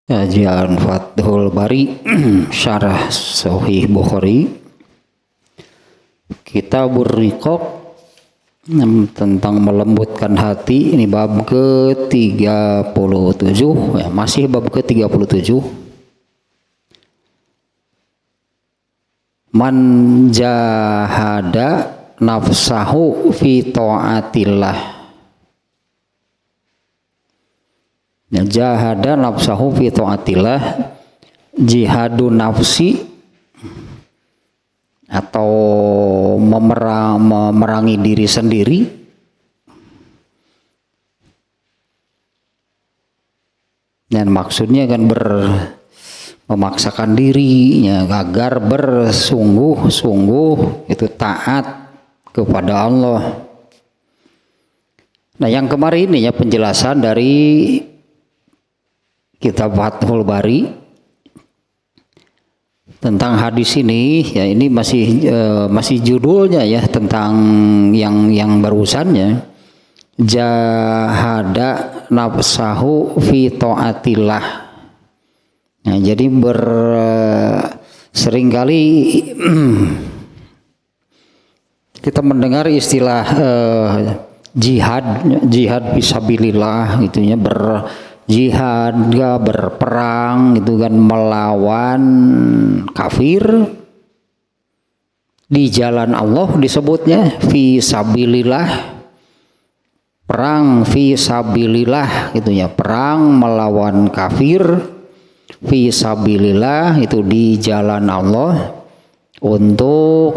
Kajian Fathul Bari Syarah Sahih Bukhari Kitabur Riqaq tentang melembutkan hati. Ini bab ke-37 ya, masih bab ke-37. Man jahada nafsahu fi ta'atillah. Ya, jahada nafsahu fi ta'atillah, jihadu nafsi atau memerangi diri sendiri dan maksudnya kan memaksakan diri ya, agar bersungguh-sungguh itu taat kepada Allah. Nah, yang kemarin ini ya penjelasan dari Kitab Fathul Bari tentang hadis ini ya, ini masih judulnya ya, tentang yang barusannya, jahada nafsahu fi ta'atillah. Nah, jadi seringkali kita mendengar istilah jihad fisabilillah, itunya jihad, berperang itu kan melawan kafir di jalan Allah, disebutnya fi sabilillah, perang fi sabilillah gitu ya, perang melawan kafir fi sabilillah itu di jalan Allah untuk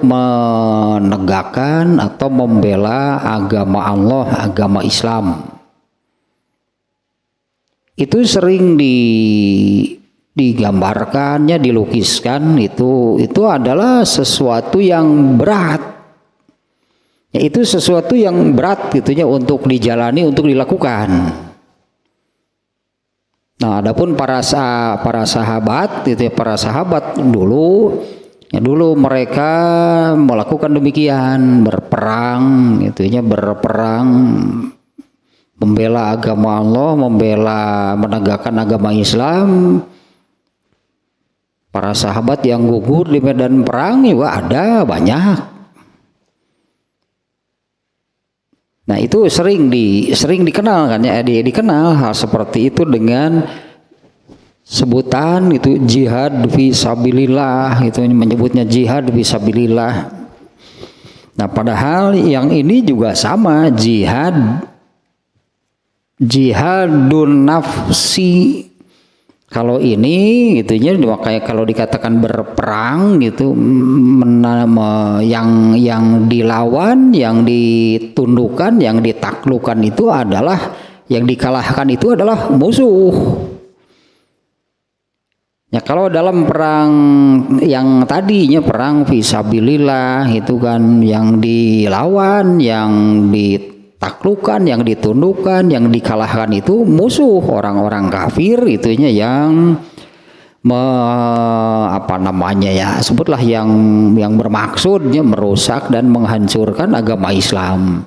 menegakkan atau membela agama Allah, agama Islam. Itu sering digambarkannya, dilukiskan, itu adalah sesuatu yang berat. Ya, itu sesuatu yang berat gitunya untuk dijalani, untuk dilakukan. Nah, adapun para sahabat itu ya, para sahabat dulu mereka melakukan demikian, berperang itunya, berperang membela agama Allah, menegakkan agama Islam. Para sahabat yang gugur di medan perang juga ada banyak. Nah, itu sering dikenal kan ya, dikenal hal seperti itu dengan sebutan itu jihad fi sabilillah, itu menyebutnya jihad fi sabilillah. Nah, padahal yang ini juga sama, jihadun nafsi. Kalau ini gitunya, makanya kalau dikatakan berperang gitu, yang dilawan, yang ditundukkan, yang ditaklukkan itu adalah, yang dikalahkan itu adalah musuh. Ya, kalau dalam perang yang tadinya perang fisabilillah itu kan, yang dilawan, yang ditaklukkan, yang ditundukkan, yang dikalahkan itu musuh, orang-orang kafir itunya, yang sebutlah yang bermaksudnya merusak dan menghancurkan agama Islam.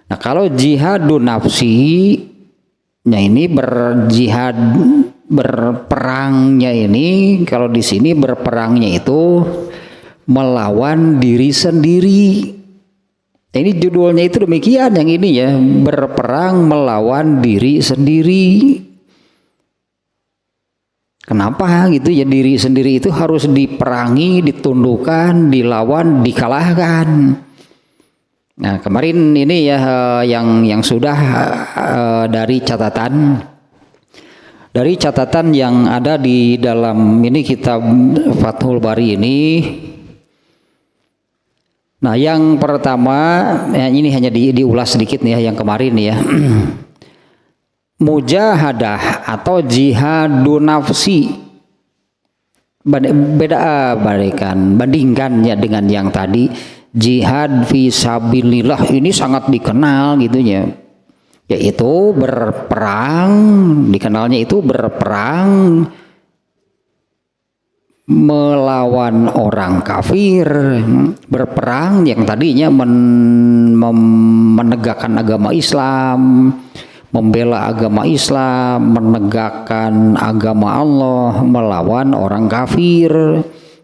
Nah, kalau jihadun nafsi, nah ini berperangnya ini, kalau di sini berperangnya itu melawan diri sendiri. Ini judulnya itu demikian, yang ini ya, berperang melawan diri sendiri. Kenapa gitu ya, diri sendiri itu harus diperangi, ditundukkan, dilawan, dikalahkan. Nah, kemarin ini ya yang sudah dari catatan yang ada di dalam ini kitab Fathul Bari ini. Nah, yang pertama ya, ini hanya diulas sedikit nih ya, yang kemarin nih ya. Mujahadah atau jihadun nafsi, bandingkan ya dengan yang tadi jihad fi sabilillah, ini sangat dikenal gitu ya, yaitu berperang, dikenalnya itu berperang melawan orang kafir, berperang yang tadinya menegakkan agama Islam, membela agama Islam, menegakkan agama Allah, melawan orang kafir.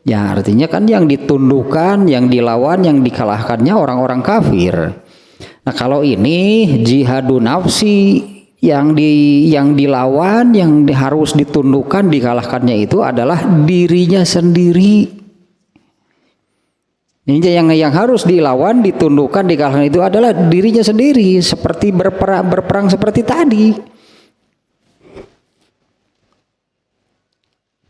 Ya artinya kan yang ditundukkan, yang dilawan, yang dikalahkannya orang-orang kafir. Nah kalau ini jihadun nafsi, yang dilawan, yang harus ditundukkan, dikalahkannya itu adalah dirinya sendiri. Ini yang harus dilawan, ditundukkan, dikalahkan itu adalah dirinya sendiri, seperti berperang seperti tadi.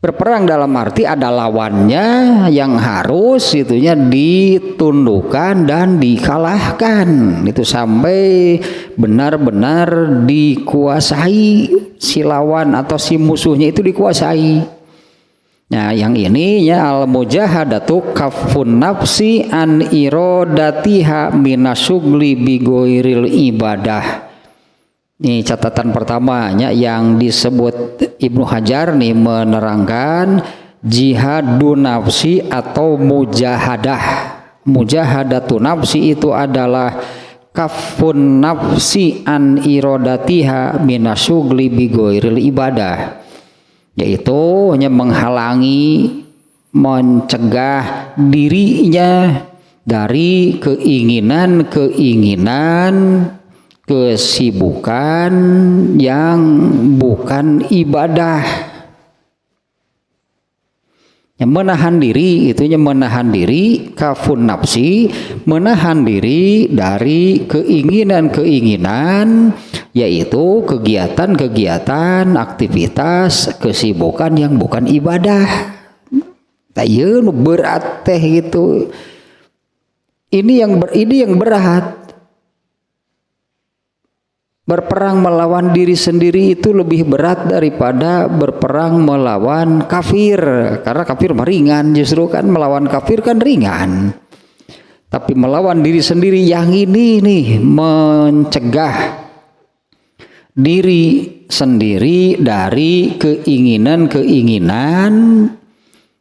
Berperang dalam arti ada lawannya yang harus itunya ditundukkan dan dikalahkan. Itu sampai benar-benar dikuasai si lawan atau si musuhnya itu dikuasai. Nah, yang ini ya al-mujahadatu kaffun nafsi an iradatiha minasyugli bigoiril ibadah. Ini catatan pertamanya yang disebut Ibnu Hajar nih menerangkan jihadun nafsi atau mujahadah. Mujahadatu nafsi itu adalah kaffun nafsi an iradatiha minasyugli bigoiril ibadah. Yaitu hanya menghalangi, mencegah dirinya dari keinginan-keinginan, kesibukan yang bukan ibadah. Yang menahan diri, itunya menahan diri, kafun nafsi, menahan diri dari keinginan-keinginan, yaitu kegiatan-kegiatan, aktivitas, kesibukan yang bukan ibadah. Tayeun berat teh gitu. Ini yang berat. Berperang melawan diri sendiri itu lebih berat daripada berperang melawan kafir. Karena kafir ringan, justru kan melawan kafir kan ringan. Tapi melawan diri sendiri yang ini nih mencegah diri sendiri dari keinginan-keinginan,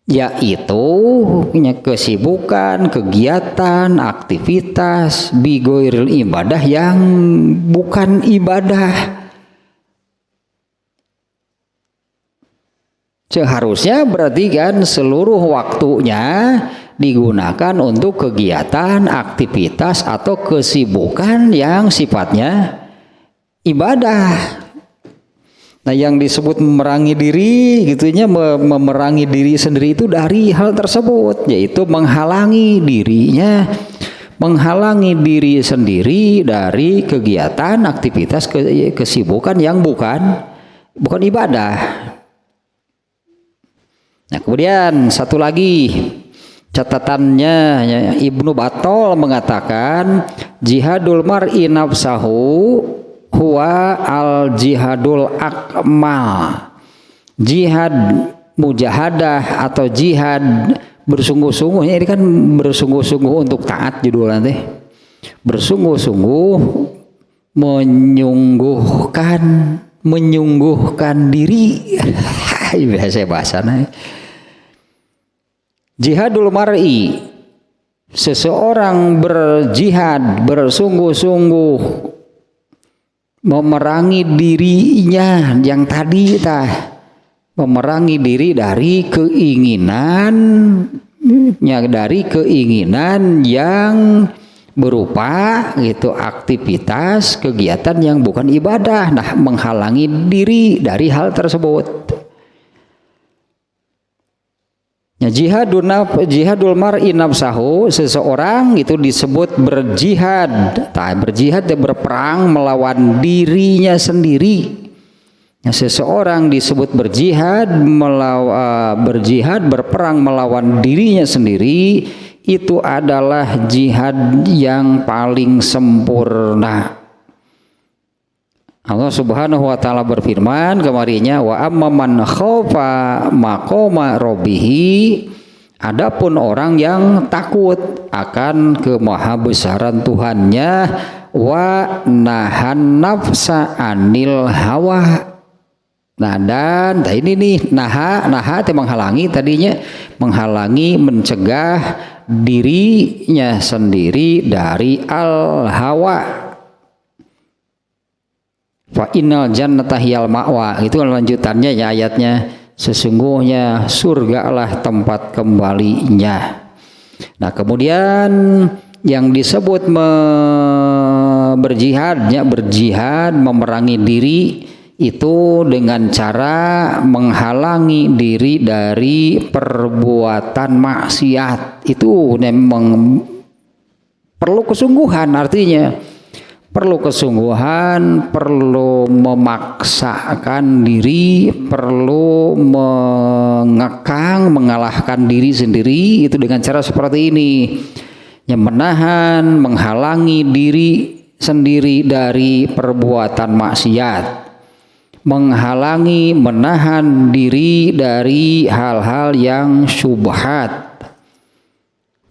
yaitu punya kesibukan, kegiatan, aktivitas bigoiril ibadah yang bukan ibadah. Seharusnya berarti kan seluruh waktunya digunakan untuk kegiatan, aktivitas atau kesibukan yang sifatnya ibadah. Nah, yang disebut memerangi diri gitunya, memerangi diri sendiri itu dari hal tersebut, yaitu menghalangi dirinya, menghalangi diri sendiri dari kegiatan, aktivitas, kesibukan yang bukan ibadah. Nah, kemudian satu lagi catatannya, Ibnu Battal mengatakan jihadul mar'i nafsahu huwa al jihadul akmal. Jihad mujahadah atau jihad bersungguh-sungguh, ini kan bersungguh-sungguh untuk taat judulnya teh. Bersungguh-sungguh menyungguhkan diri. bahasanya. Jihadul mar'i, seseorang berjihad bersungguh-sungguh memerangi dirinya yang tadi memerangi diri dari keinginan yang berupa gitu aktivitas kegiatan yang bukan ibadah. Nah, menghalangi diri dari hal tersebut. Ya, jihadul mar'i nafsahu, seseorang itu disebut berjihad. Berjihad dan berperang melawan dirinya sendiri. Ya, seseorang disebut berjihad berperang melawan dirinya sendiri, itu adalah jihad yang paling sempurna. Allah Subhanahu wa taala berfirman kemarinya, wa amman khaufa maqama rabbih, adapun orang yang takut akan kemahabesaran Tuhannya, wa nahan nafsa anil hawa. Nah, dan ini nih naha itu menghalangi, tadinya menghalangi, mencegah dirinya sendiri dari al hawa. Fa innal jannata hiyal ma'wa, itu lanjutannya ya ayatnya, sesungguhnya surga lah tempat kembalinya. Nah kemudian yang disebut berjihad memerangi diri itu dengan cara menghalangi diri dari perbuatan maksiat. Itu memang perlu kesungguhan, artinya perlu kesungguhan, perlu memaksakan diri, perlu mengekang, mengalahkan diri sendiri, itu dengan cara seperti ini. Yang menahan, menghalangi diri sendiri dari perbuatan maksiat, menghalangi, menahan diri dari hal-hal yang syubhat,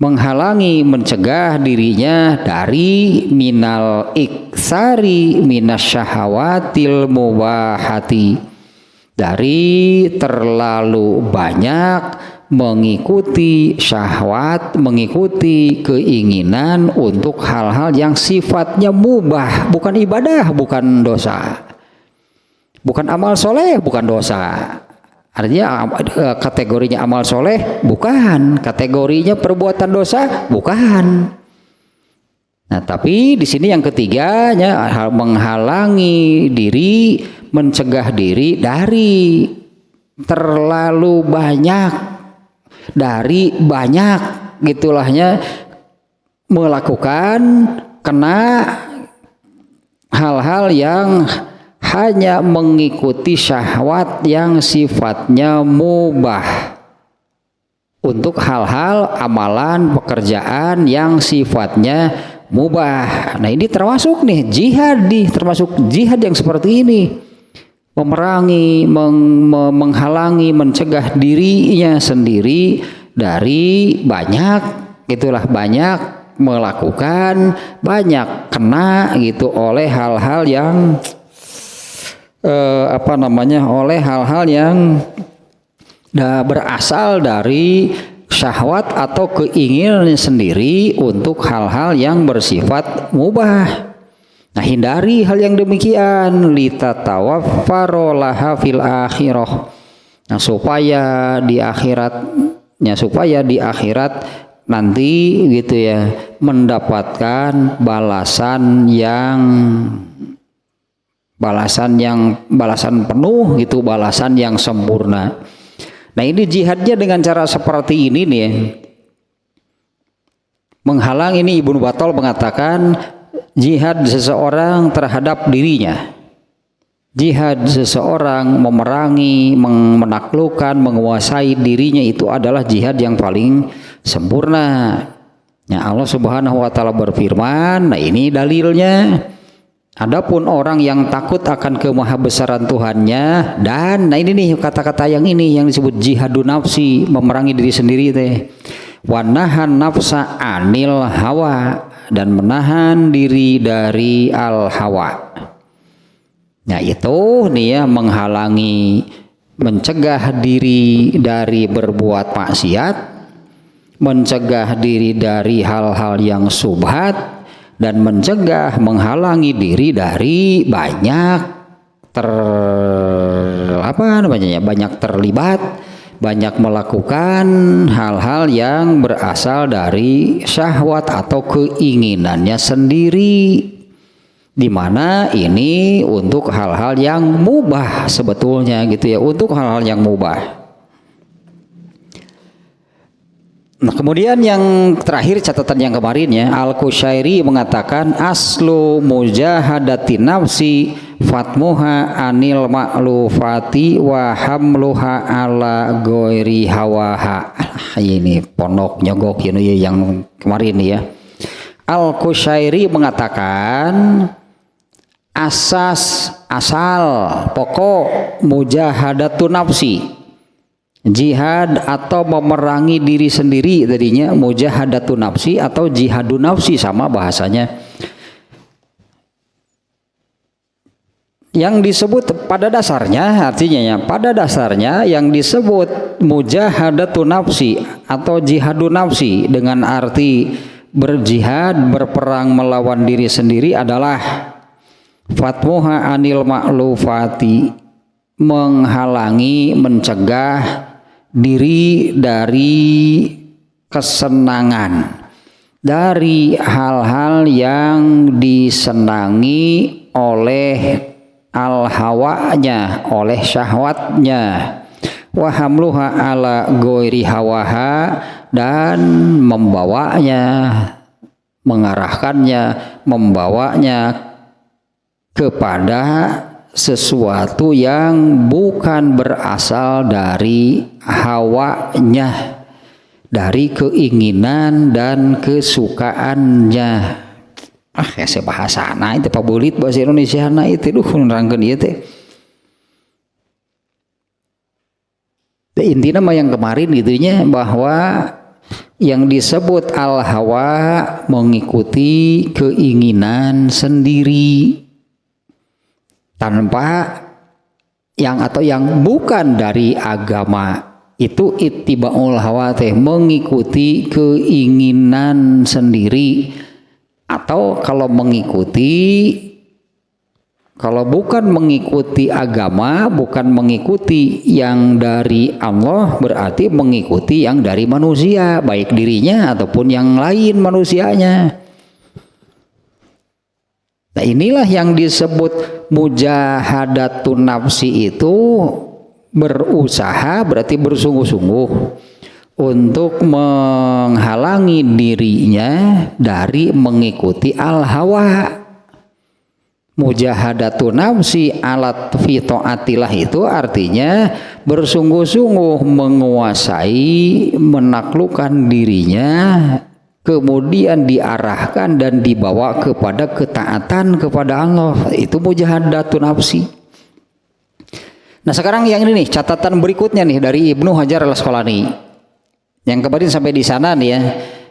menghalangi, mencegah dirinya dari minal iksari minasyahawatil mubahati, dari terlalu banyak mengikuti syahwat, mengikuti keinginan untuk hal-hal yang sifatnya mubah, bukan ibadah, bukan dosa, bukan amal soleh, bukan dosa. Artinya kategorinya amal soleh bukan, kategorinya perbuatan dosa bukan. Nah, tapi di sini yang ketiganya menghalangi diri, mencegah diri dari terlalu banyak, dari banyak gitulahnya melakukan kena hal-hal yang hanya mengikuti syahwat yang sifatnya mubah, untuk hal-hal amalan pekerjaan yang sifatnya mubah. Nah ini termasuk nih jihad, termasuk jihad yang seperti ini, memerangi, menghalangi, mencegah dirinya sendiri dari banyak, itulah banyak melakukan, banyak kena gitu oleh hal-hal yang oleh hal-hal yang berasal dari syahwat atau keinginan sendiri untuk hal-hal yang bersifat mubah. Nah hindari hal yang demikian, litatawaffaru laha fil akhirah, nah supaya di akhirat nanti gitu ya mendapatkan balasan penuh gitu, balasan yang sempurna. Nah ini jihadnya dengan cara seperti ini nih, menghalang. Ini Ibnu Battal mengatakan jihad seseorang terhadap dirinya, jihad seseorang memerangi, menaklukkan, menguasai dirinya, itu adalah jihad yang paling sempurna. Ya Allah Subhanahu wa taala berfirman, nah ini dalilnya. Adapun orang yang takut akan kemahabesaran Tuhannya, dan nah ini nih kata-kata yang ini yang disebut jihadun nafsi, memerangi diri sendiri teh. Wanahan nafsa anil hawa, dan menahan diri dari al hawa. Nah itu nih ya, menghalangi, mencegah diri dari berbuat maksiat, mencegah diri dari hal-hal yang subhat, dan mencegah, menghalangi diri dari banyak terlibat, banyak melakukan hal-hal yang berasal dari syahwat atau keinginannya sendiri, di mana ini untuk hal-hal yang mubah sebetulnya gitu ya, untuk hal-hal yang mubah. Nah kemudian yang terakhir catatan yang kemarin ya, Al-Qushairi mengatakan aslu mujahadati nafsi fatmuha anil ma'lufati wa hamluha ala ghairi hawaha. Ini pondok nyogok ini yang kemarin ya. Al-Qushairi mengatakan asal pokok mujahadatu nafsi, jihad atau memerangi diri sendiri, tadinya mujahadatu nafsi atau jihadun nafsi, sama bahasanya. Yang disebut pada dasarnya, artinya ya, pada dasarnya yang disebut mujahadatu nafsi atau jihadun nafsi dengan arti berjihad, berperang melawan diri sendiri adalah fatmuha anil ma'lufati, menghalangi, mencegah diri dari kesenangan, dari hal-hal yang disenangi oleh al-hawanya, oleh syahwatnya, wa hamluha ala ghairi hawaha, dan membawanya, mengarahkannya, membawanya kepada sesuatu yang bukan berasal dari hawanya, dari keinginan dan kesukaannya. Ya saya bahasa nah itu Pak Bulit bahasa Indonesia nah itu nerangkeun ieu teh. Intinya mah yang kemarin itunya bahwa yang disebut al-hawa mengikuti keinginan sendiri tanpa yang atau yang bukan dari agama, itu ittibaul hawa teh, mengikuti keinginan sendiri. Atau kalau bukan mengikuti agama, bukan mengikuti yang dari Allah, berarti mengikuti yang dari manusia, baik dirinya ataupun yang lain manusianya. Nah inilah yang disebut mujahadatun nafsi, itu berusaha berarti bersungguh-sungguh untuk menghalangi dirinya dari mengikuti al-hawa. Mujahadatun nafsi alat fi taatillah itu artinya bersungguh-sungguh menguasai, menaklukkan dirinya, kemudian diarahkan dan dibawa kepada ketaatan kepada Allah. Itu mujahadatun nafsi. Nah sekarang yang ini nih catatan berikutnya nih dari Ibnu Hajar al-Asqalani. Yang kemarin sampai di sana nih ya.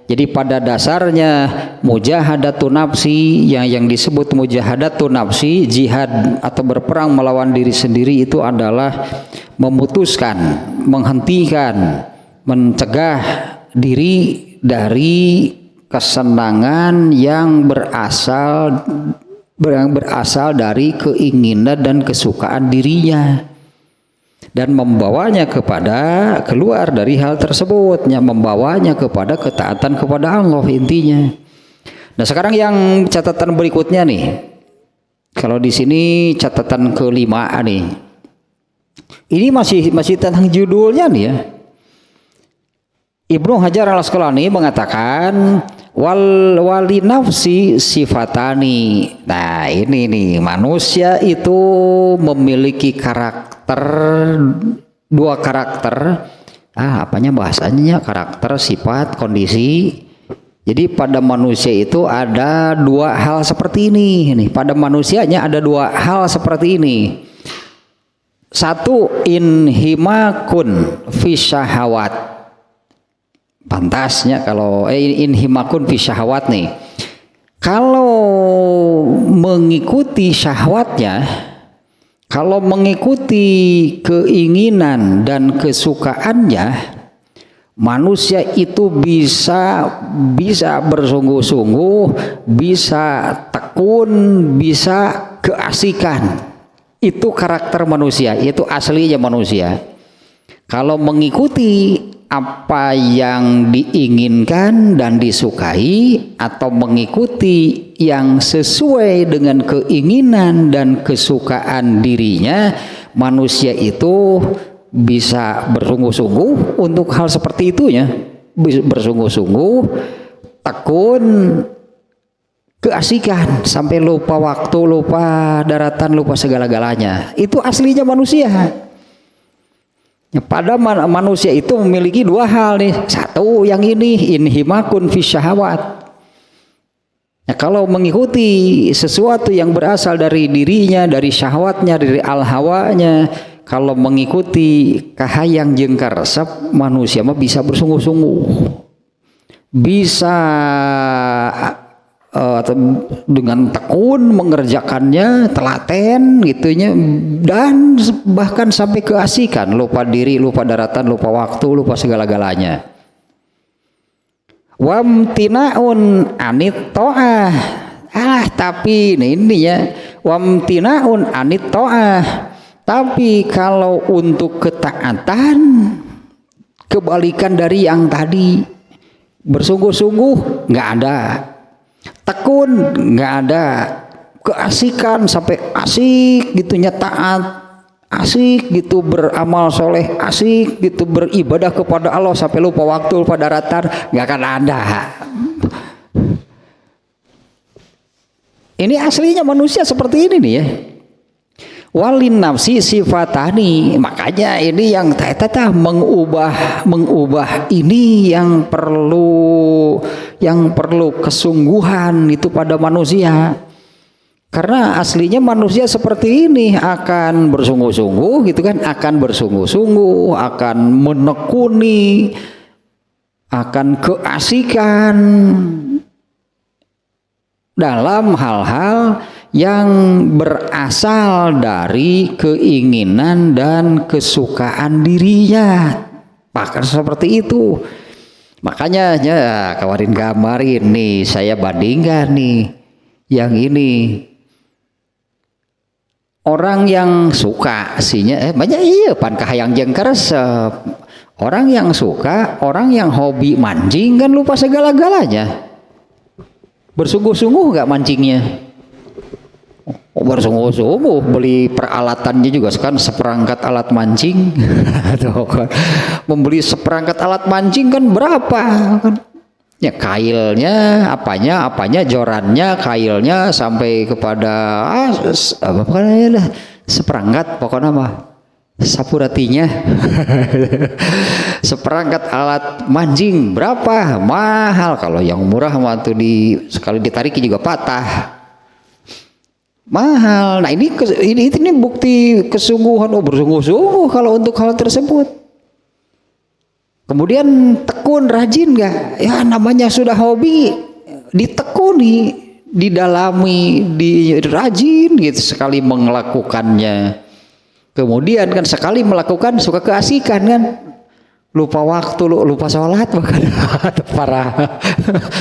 Jadi pada dasarnya mujahadatun nafsi, yang disebut mujahadatun nafsi, jihad atau berperang melawan diri sendiri, itu adalah memutuskan, menghentikan, mencegah diri dari kesenangan yang berasal dari keinginan dan kesukaan dirinya, dan membawanya keluar dari hal tersebut, membawanya kepada ketaatan kepada Allah intinya. Nah sekarang yang catatan berikutnya nih, kalau di sini catatan kelima nih, ini masih tentang judulnya nih ya. Ibnu Hajar al-Asqalani mengatakan wali nafsi sifatani. Nah ini nih, manusia itu memiliki dua karakter, apanya bahasanya, karakter, sifat, kondisi. Jadi pada manusia itu ada dua hal seperti ini. Pada manusianya ada dua hal seperti ini. Satu, inhimakun fi syahawat. Pantasnya kalau inhimakun fi syahawat nih. Kalau mengikuti syahwatnya, kalau mengikuti keinginan dan kesukaannya, manusia itu bisa bersungguh-sungguh, bisa tekun, bisa keasikan. Itu karakter manusia, itu aslinya manusia. Kalau mengikuti apa yang diinginkan dan disukai, atau mengikuti yang sesuai dengan keinginan dan kesukaan dirinya, manusia itu bisa bersungguh-sungguh untuk hal seperti itu ya, bersungguh-sungguh, tekun, keasikan, sampai lupa waktu, lupa daratan, lupa segala-galanya. Itu aslinya manusia. Pada manusia itu memiliki dua hal nih. Satu, yang ini inhimakun fi syahawat. Kalau mengikuti sesuatu yang berasal dari dirinya, dari syahwatnya, dari al-hawanya, kalau mengikuti kahayang jeung karesep, manusia mah bisa bersungguh-sungguh, bisa dengan tekun mengerjakannya, telaten gitunya, dan bahkan sampai keasikan, lupa diri, lupa daratan, lupa waktu, lupa segala-galanya. Wamtinaun anit to'ah. Tapi ini ya, wamtinaun anit ta'ah. Tapi kalau untuk ketaatan, kebalikan dari yang tadi, bersungguh-sungguh nggak ada, tekun nggak ada, keasikan sampai asik gitunya taat, asik gitu beramal soleh, asik gitu beribadah kepada Allah sampai lupa waktu, lupa daratan, nggak akan ada. Ini aslinya manusia seperti ini nih ya. Walin nafsi sifatani, makanya ini yang teteh mengubah ini yang perlu kesungguhan itu pada manusia. Karena aslinya manusia seperti ini akan bersungguh-sungguh gitu kan, akan bersungguh-sungguh, akan menekuni, akan keasikan dalam hal-hal yang berasal dari keinginan dan kesukaan dirinya. Bahkan seperti itu. Makanya ya kawarin gambar ini saya bandingkan nih yang ini. Orang yang suka aslinya banyak iya pan kahayang jeung karesep. Orang yang suka, orang yang hobi mancing kan lupa segala-galanya. Bersungguh-sungguh nggak mancingnya? Bersungguh-sungguh beli peralatannya juga kan seperangkat alat mancing. Membeli seperangkat alat mancing kan berapa kan? Ya kailnya, apanya, jorannya, kailnya sampai kepada apa pokoknya seperangkat pokoknya mah sapuratinya. Seperangkat alat mancing berapa? Mahal. Kalau yang murah mah tuh sekali ditariki juga patah. Mahal. Nah ini bukti kesungguhan, bersungguh-sungguh kalau untuk hal tersebut. Kemudian tekun, rajin nggak? Ya namanya sudah hobi, ditekuni, didalami, rajin gitu sekali melakukannya. Kemudian kan sekali melakukan suka keasikan kan, lupa waktu, lupa sholat bahkan parah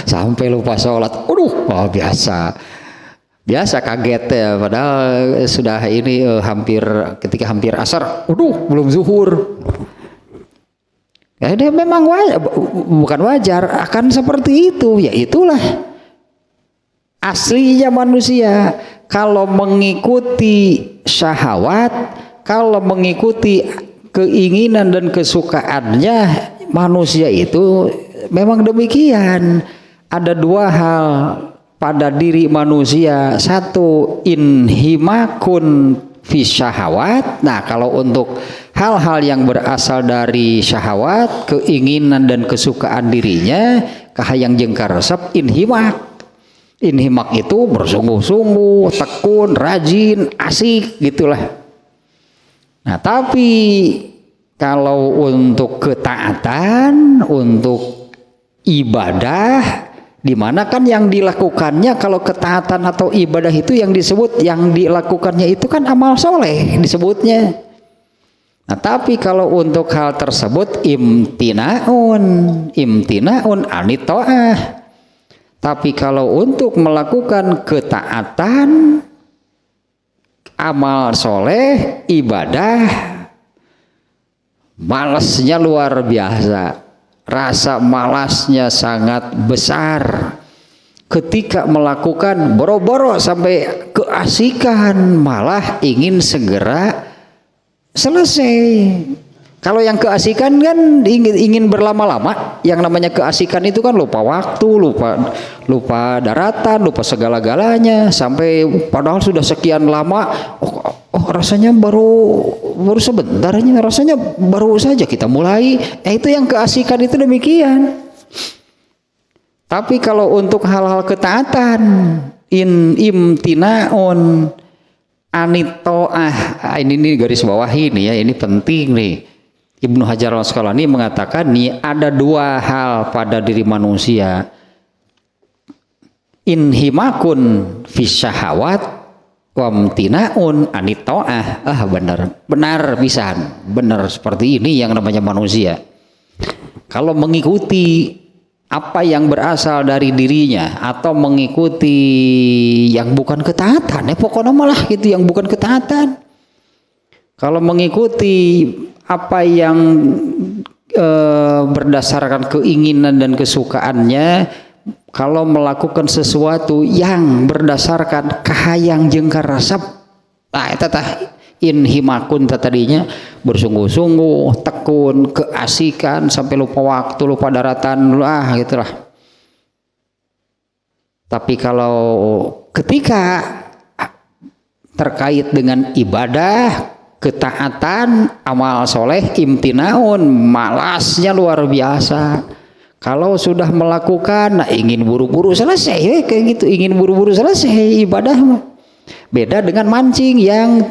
sampai lupa sholat. Biasa kaget ya, padahal sudah ini ketika hampir asar, belum zuhur. Ya dia memang bukan wajar, akan seperti itu. Ya itulah aslinya manusia. Kalau mengikuti syahwat, kalau mengikuti keinginan dan kesukaannya, manusia itu memang demikian. Ada dua hal pada diri manusia. Satu, inhimakun fi syahwat. Nah kalau untuk hal-hal yang berasal dari syahwat, keinginan dan kesukaan dirinya, kahayang jeung karesep, inhimak. Inhimak itu bersungguh-sungguh, tekun, rajin, asik gitulah. Nah tapi kalau untuk ketaatan, untuk ibadah, dimana kan yang dilakukannya kalau ketaatan atau ibadah itu yang disebut, yang dilakukannya itu kan amal soleh disebutnya. Nah tapi kalau untuk hal tersebut imtinaun anit ta'ah. Tapi kalau untuk melakukan ketaatan, amal soleh, ibadah, malasnya luar biasa. Rasa malasnya sangat besar. Ketika melakukan boro-boro sampai keasikan, malah ingin segera selesai. Kalau yang keasikan kan ingin berlama-lama. Yang namanya keasikan itu kan lupa waktu, lupa daratan, lupa segala-galanya. Sampai padahal sudah sekian lama, rasanya baru sebentar, rasanya baru saja kita mulai. Itu yang keasikan itu demikian. Tapi kalau untuk hal-hal ketaatan, imtinaun anitoah, ini garis bawah ini ya, ini penting nih. Ibnu Hajar al-Asqalani mengatakan nih ada dua hal pada diri manusia, inhimakun fi syahawat wamtinaun anitoah. Benar pisan, benar seperti ini yang namanya manusia. Kalau mengikuti apa yang berasal dari dirinya atau mengikuti yang bukan ketaatan, pokoknya malah gitu yang bukan ketaatan. Kalau mengikuti apa yang berdasarkan keinginan dan kesukaannya, kalau melakukan sesuatu yang berdasarkan kahayang jeung karesep, nah eta tah inhimakun tadinya bersungguh-sungguh, tekun, keasikan sampai lupa waktu, lupa daratan, gitulah. Tapi kalau ketika terkait dengan ibadah, ketaatan, amal soleh, imtinaun, malasnya luar biasa. Kalau sudah melakukan, ingin buru-buru selesai, kayak gitu, ingin buru-buru selesai ibadah mah. Beda dengan mancing yang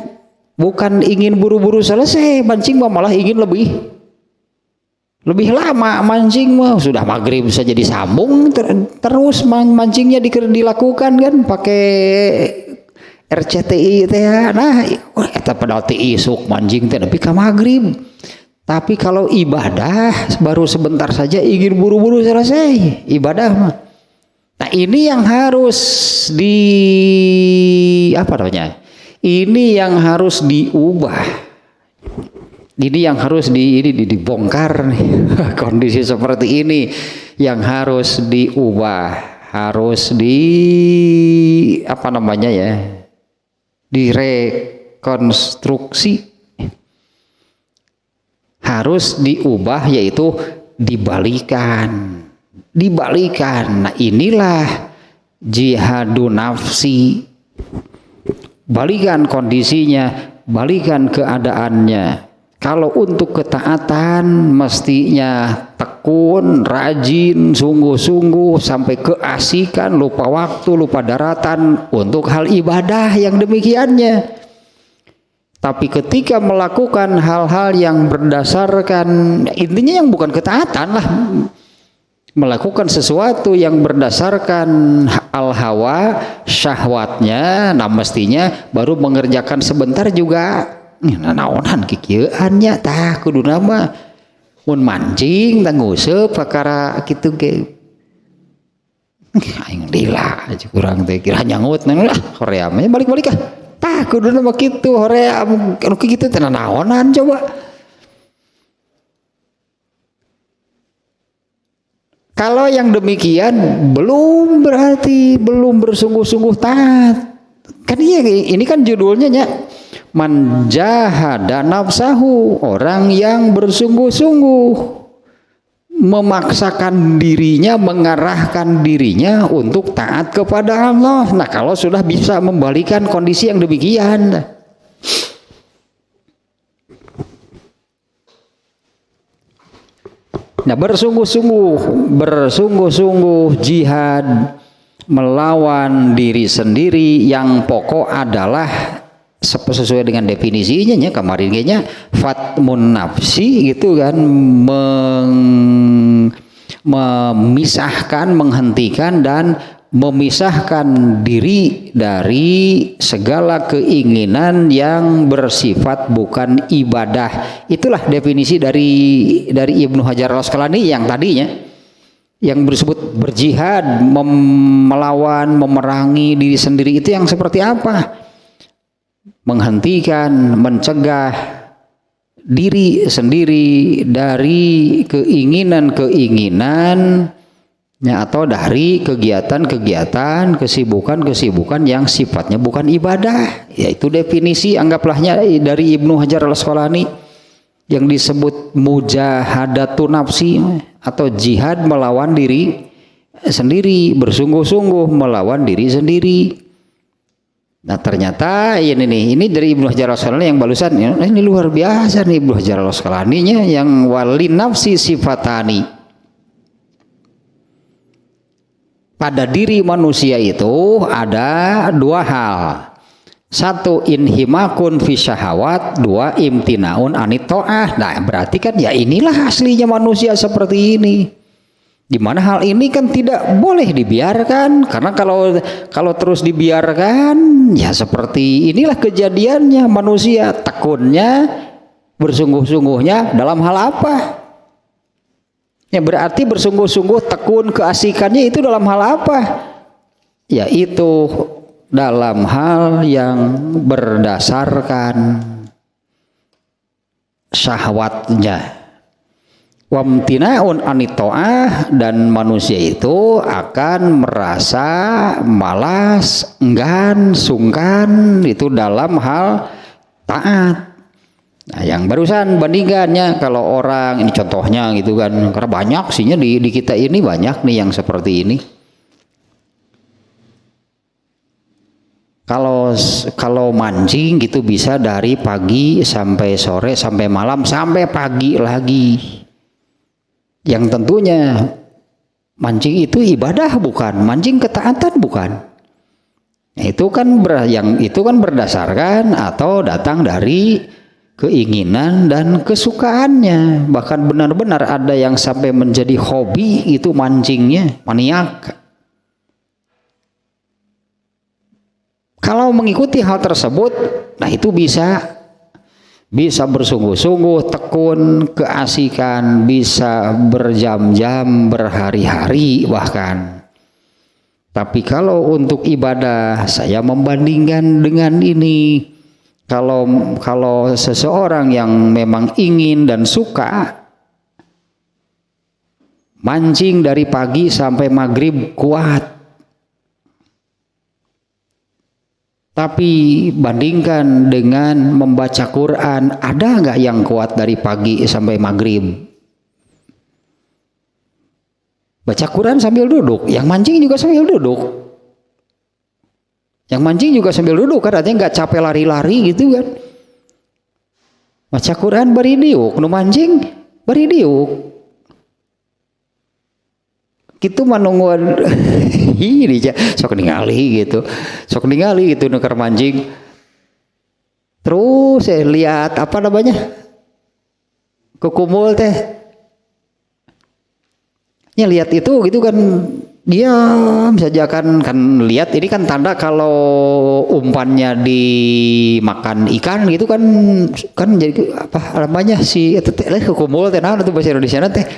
bukan ingin buru-buru selesai, mancing mah malah ingin lebih lama. Mancing mah sudah maghrib saja disambung terus mancingnya dilakukan kan pakai RCTI teh. Nah, eta padahal teh isuk mancing teh nepi ka maghrib. Tapi kalau ibadah baru sebentar saja ingin buru-buru selesai ibadah mah. Nah, ini yang harus ini yang harus diubah. Ini yang harus dibongkar nih. Kondisi seperti ini yang harus diubah, harus direkonstruksi, harus diubah, yaitu dibalikan. Nah, inilah jihadun nafsi. Balikan kondisinya, balikan keadaannya. Kalau untuk ketaatan mestinya tekun, rajin, sungguh-sungguh sampai keasikan, lupa waktu, lupa daratan untuk hal ibadah yang demikiannya. Tapi ketika melakukan hal-hal yang berdasarkan, intinya yang bukan ketaatan lah, melakukan sesuatu yang berdasarkan al-hawa, syahwatnya, nah mestinya baru mengerjakan sebentar juga naonan kikieuannya tah kuduna mah mun mancing tah nguseup perkara kitu ge aing lila aja kurang teh kira nyangut lah horea mah balik-balik ah tah kuduna mah kitu horea anu kitu teh naonan coba. Kalau yang demikian berarti belum bersungguh-sungguh taat. Kan ini kan judulnya man jahada nafsahu, orang yang bersungguh-sungguh memaksakan dirinya, mengarahkan dirinya untuk taat kepada Allah. Nah, kalau sudah bisa membalikan kondisi yang demikian, nah bersungguh-sungguh jihad melawan diri sendiri yang pokok adalah sesuai dengan definisinya kemarin kayaknya fatmun nafsi gitu kan, memisahkan, menghentikan dan memisahkan diri dari segala keinginan yang bersifat bukan ibadah. Itulah definisi dari Ibnu Hajar al-Asqalani yang tadinya yang disebut berjihad, melawan, memerangi diri sendiri, itu yang seperti apa? Menghentikan, mencegah diri sendiri dari keinginan-keinginan atau dari kegiatan-kegiatan, kesibukan-kesibukan yang sifatnya bukan ibadah. Yaitu definisi anggaplah dari Ibnu Hajar al-Asqalani yang disebut mujahadatun nafsi atau jihad melawan diri sendiri, bersungguh-sungguh melawan diri sendiri. Nah, ternyata ini dari Ibnu Hajar al-Asqalani yang barusan ini luar biasa nih Ibnu Hajar al-Asqalani-nya yang walin nafsi sifatani. Pada diri manusia itu ada dua hal. Satu, inhimakun fi syahawat. Dua, imtinaun anit ta'ah. Nah, berarti kan inilah aslinya manusia seperti ini. Di mana hal ini kan tidak boleh dibiarkan, karena kalau terus dibiarkan seperti inilah kejadiannya manusia, tekunnya, bersungguh-sungguhnya dalam hal apa? Ya berarti bersungguh-sungguh tekun keasikannya itu dalam hal apa? Yaitu dalam hal yang berdasarkan syahwatnya. Wamtinaun anitoah, dan manusia itu akan merasa malas, enggan, sungkan itu dalam hal taat. Nah, yang barusan bandingannya kalau orang ini contohnya gitu kan, karena banyak sihnya di kita ini banyak nih yang seperti ini. Kalau mancing gitu bisa dari pagi sampai sore sampai malam sampai pagi lagi. Yang tentunya mancing itu ibadah bukan, mancing ketaatan bukan. Nah, itu kan berdasarkan atau datang dari keinginan dan kesukaannya. Bahkan benar-benar ada yang sampai menjadi hobi itu mancingnya, maniak. Kalau mengikuti hal tersebut, nah itu bisa bersungguh-sungguh, tekun, keasikan, bisa berjam-jam, berhari-hari bahkan. Tapi kalau untuk ibadah, saya membandingkan dengan ini. Kalau seseorang yang memang ingin dan suka mancing dari pagi sampai maghrib kuat. Tapi bandingkan dengan membaca Quran, ada nggak yang kuat dari pagi sampai maghrib? Baca Quran sambil duduk, yang mancing juga sambil duduk. Yang mancing juga sambil duduk kan, artinya nggak capek lari-lari gitu kan. Baca Quran bari diuk, nu mancing bari diuk. Gitu manungguan ini sok ningali gitu nuker mancing. Terus saya lihat apa namanya kukumul teh ya, lihat itu gitu kan, dia saja kan lihat ini kan tanda kalau umpannya dimakan ikan gitu kan jadi apa namanya si itu teh kukumul teh, nah itu bahasa Indonesia teh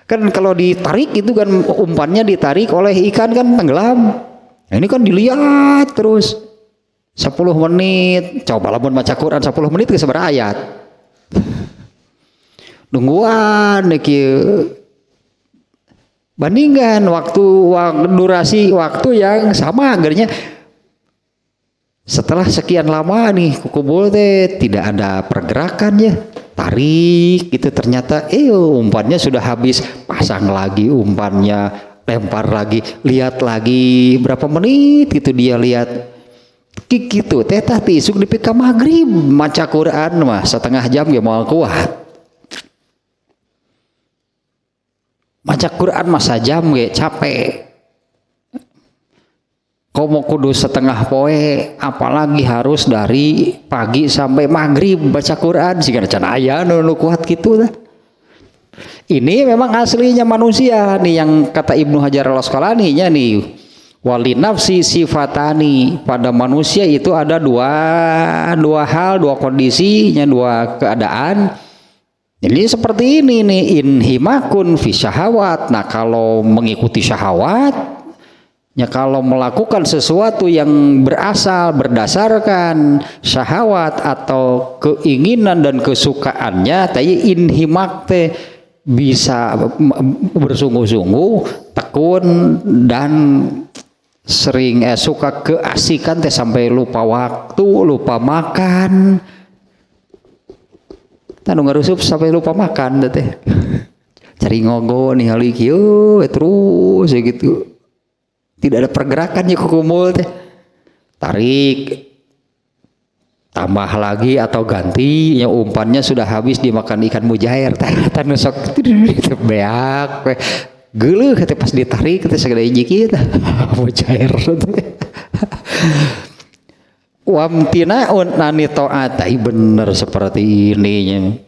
kan kalau ditarik itu kan umpannya ditarik oleh ikan kan tenggelam. Nah, ini kan dilihat terus 10 menit. Coba lamun baca Quran 10 menit ke seberapa ayat. Nungguan kieu. Bandingkan durasi waktu yang sama agarnya. Setelah sekian lama nih kukubul teh tidak ada pergerakan ya. Tarik gitu, ternyata umpannya sudah habis, pasang lagi umpannya, lempar lagi, lihat lagi berapa menit gitu dia lihat gitu teh tadi isuk dipika maghrib maca Quran mah setengah jam ya mau kuat, maca Quran mah sajam ge capek. Komo kudu setengah poe, apalagi harus dari pagi sampai maghrib baca Quran, sehingga can aya nu kuat gitu dah. Ini memang aslinya manusia nih yang kata Ibnu Hajar al-Asqalani nya nih, wali nafsi sifatani, pada manusia itu ada dua hal, dua kondisinya, dua keadaan. Jadi seperti ini nih, inhimakun fi syahawat. Nah kalau mengikuti syahwat, ya kalau melakukan sesuatu yang berdasarkan syahwat atau keinginan dan kesukaannya, tadi inhimak teh bisa bersungguh-sungguh, tekun dan sering suka keasikan teh sampai lupa waktu, lupa makan. Tanu ngarusup sampai lupa makan teh. Cari ngogo nih hali kieu terus ya gitu. Tidak ada pergerakan ya kukumul teh. Tarik, tambah lagi atau ganti, ya umpannya sudah habis dimakan ikan mujair. Tanu sok beak, geuleuh teh pas ditarik teh sagede hiji kieu tah mujair. Wamtinaun nani ta'at, bener seperti ini.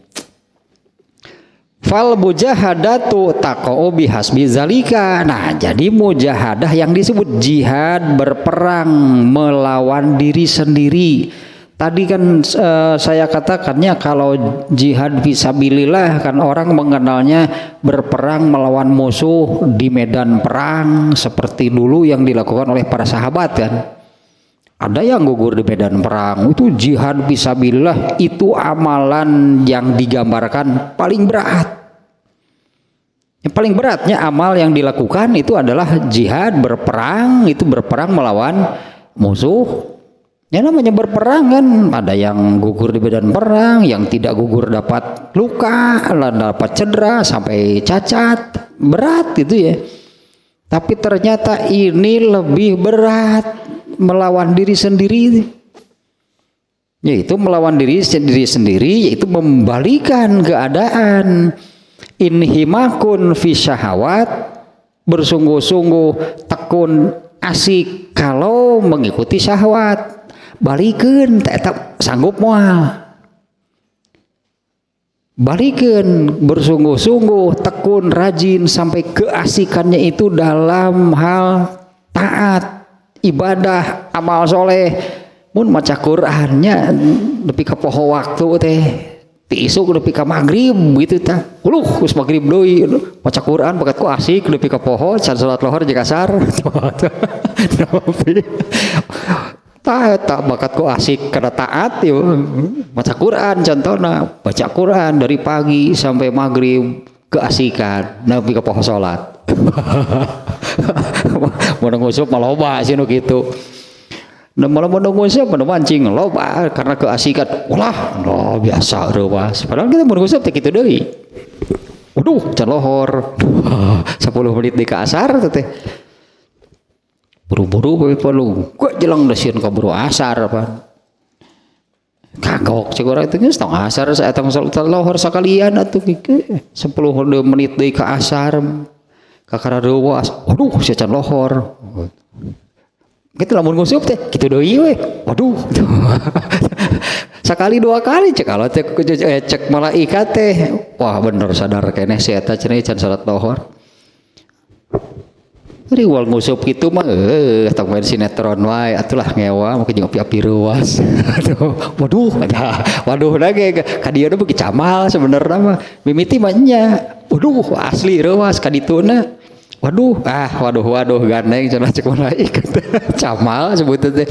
Fal mujahadatu taqa'u bihasbi zalika. Nah, jadi mujahadah yang disebut jihad, berperang melawan diri sendiri. tadi kan saya katakannya kalau jihad fisabilillah kan orang mengenalnya berperang melawan musuh di medan perang seperti dulu yang dilakukan oleh para sahabat kan. Ada yang gugur di medan perang, itu jihad fisabilillah, itu amalan yang digambarkan paling berat. Yang paling beratnya amal yang dilakukan itu adalah jihad, berperang, itu berperang melawan musuh. Ya namanya berperang kan, ada yang gugur di medan perang, yang tidak gugur dapat luka, dapat cedera sampai cacat, berat gitu ya. Tapi ternyata ini lebih berat, melawan diri sendiri. Yaitu melawan diri sendiri, yaitu membalikan keadaan. Inhimakun fi syahawat, bersungguh-sungguh tekun asik kalau mengikuti syahwat. Balikeun tetap sanggup moal, balikeun bersungguh-sungguh tekun rajin sampai keasikannya itu dalam hal taat ibadah amal soleh. Mun maca Qur'annya nepi ka poho waktu teh ti isuk nepi ka magrib gitu tah geus magrib deui maca Qur'an bakat ku asik nepi ka poho can salat lohor jeung asar tak bakat ku asik karena taat ya baca Quran contohnya baca Quran dari pagi sampai maghrib keasikan nabi ke poho sholat mau ngusup maloba sih nu gitu nah malah mau ngusup mau mancing loba karena keasikan ulah no biasa rewas padahal kita mau ngusup tak gitu deui waduh can lohor 10 menit di ke asar teh buru-buru perlu gua jelang dasian kaburu asar apa kagok cek orang itu geus tong asar saetang salat lohor sakalian atuh 10 menit deui ka asar kakara reuwas waduh sia can lohor kitu lamun ngusup teh kitu deui we waduh sekali dua kali cek kalau cek malaikat teh wah bener sadar keneh si eta cenah can salat lohor. Riwal ngusup gitu mah tong main sinetron wae atulah ngewa mungkin jeung api-api ruas waduh lagi ka dieu beuki camal sebenarnya mah mimiti mah nya waduh asli ruas ka dituna waduh gandeng cenah cek malaikat camal sebutna teh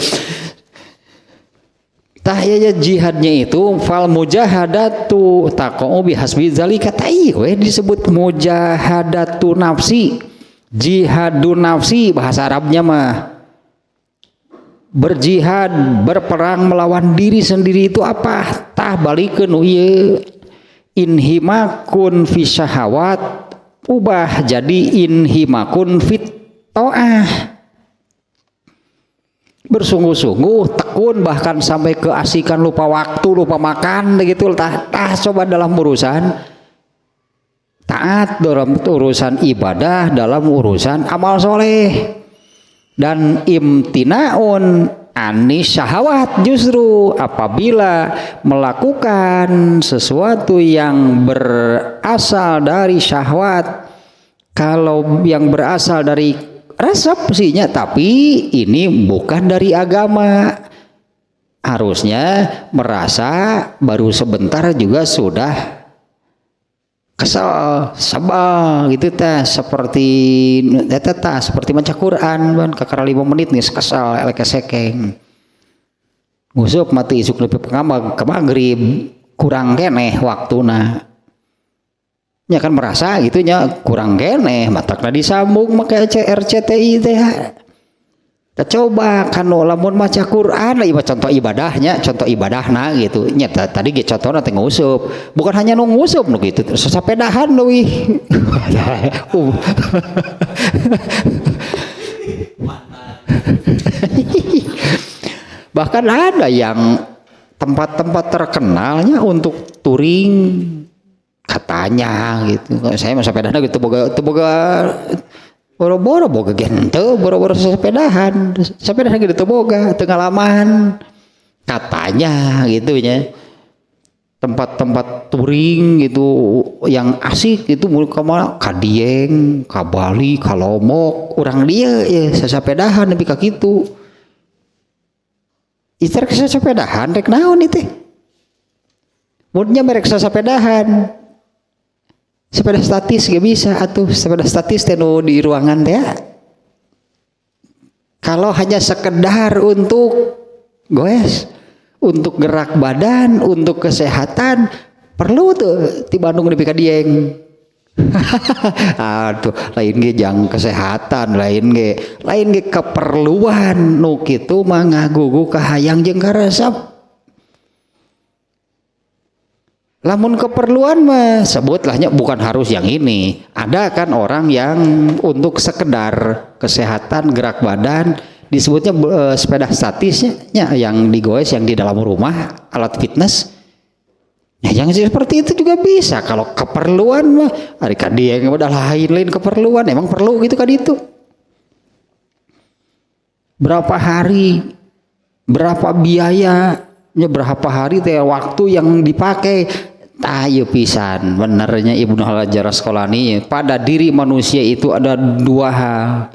tah ya jihadnya itu fal mujahadatu taqau bihasbi zalika tai we disebut mujahadatu nafsi. Jihadun nafsi bahasa Arabnya mah berjihad berperang melawan diri sendiri itu apa tah balikeun ieu inhimakun fi syahawat ubah jadi inhimakun fit taah bersungguh-sungguh tekun bahkan sampai keasikan lupa waktu lupa makan gitu tah coba dalam urusan taat dalam urusan ibadah dalam urusan amal soleh dan imtinaun anis syahwat justru apabila melakukan sesuatu yang berasal dari syahwat kalau yang berasal dari resepsinya tapi ini bukan dari agama harusnya merasa baru sebentar juga sudah kesel, sabal gitu teh seperti seperti maca Quran ban kakara 5 menit nih kesel elek sekeng. Ngusup mati isuk nepi ke magrib kurang keneh waktuna. Nya kan merasa gitu nya kurang keneh matakna disambung make RCTI teh. Coba kan lamun maca Quran lah contoh ibadahnya contoh ibadahna gitu nya tadi ge contohna teh ngusup bukan hanya nu ngusup nu gitu terus sapedahan leuwih bahkan ada yang tempat-tempat terkenalnya untuk touring katanya gitu saya mah sepedana gitu boga boro-boro boga gente boro-boro sepedahan gitu boga tengalaman katanya gitu ya tempat-tempat touring gitu yang asik itu mulai kemana ka Dieng ka Bali ka Lombok urang dia ya sepedahan nepi ka kitu Ister sepedahan rek naon itu? Mudnya merek sepedahan. Sepeda statis gak bisa atuh, sepeda statis teh di ruangan teh. Kalau hanya sekedar untuk goes, untuk gerak badan, untuk kesehatan, perlu tuh di Bandung di Dieng. Aduh, lain ge jang kesehatan, lain ge keperluan nu kitu mah ngagugu kahayang jeung karesep. Lamun keperluan mah sebutlahnya bukan harus yang ini. Ada kan orang yang untuk sekedar kesehatan gerak badan disebutnya sepeda statisnya yang digoes yang di dalam rumah alat fitness. Ya, yang seperti itu juga bisa. Kalau keperluan mah, hari dia yang udah lain keperluan, emang perlu gitu kan itu. Berapa hari, berapa biaya, berapa hari teh waktu yang dipakai, tayu pisan. Benernya Ibnu Hajar Asqalani, pada diri manusia itu ada dua hal.